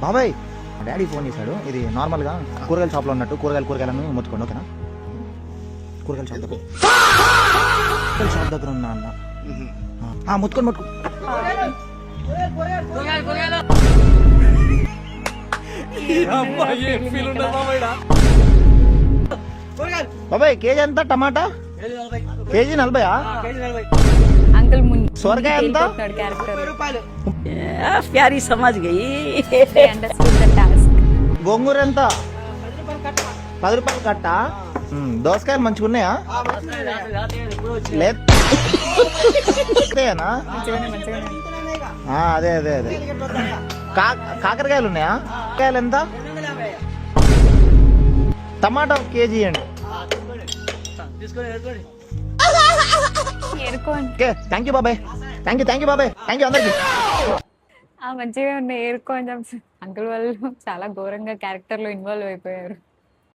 బాబాయ్ మా daddy phone చేశాడు. ఇది నార్మల్గా కూరగాయల షాప్లో ఉన్నట్టు కూరగాయలను ముట్టుకోండి, ఓకేనా? కూరగాయల షాప్ దగ్గర ఉన్నా అన్న. ముట్టుకొని బాబాయ్ కేజీ ఎంత టమాటా? కేజీ 40. అంకుల్ సొరకాయ ఎంత? प्यारी समझ गई। గోంగూర ఎంత? 10 రూపాయలు కట్ట. దోసకాయలు మంచిగా ఉన్నాయా? లేదేనా? అదే అదే అదే. కాకరకాయలు ఉన్నాయా? కాయలు ఎంత? టమాటా కేజీ అండి. థ్యాంక్ యూ బాబాయ్. థ్యాంక్ యూ బాబాయ్. థ్యాంక్ యూ అందరికి. మంచిగా ఉన్నాయి. ఏరుకోని అంకుల్ వాళ్ళు చాలా ఘోరంగా క్యారెక్టర్ లో ఇన్వాల్వ్ అయిపోయారు.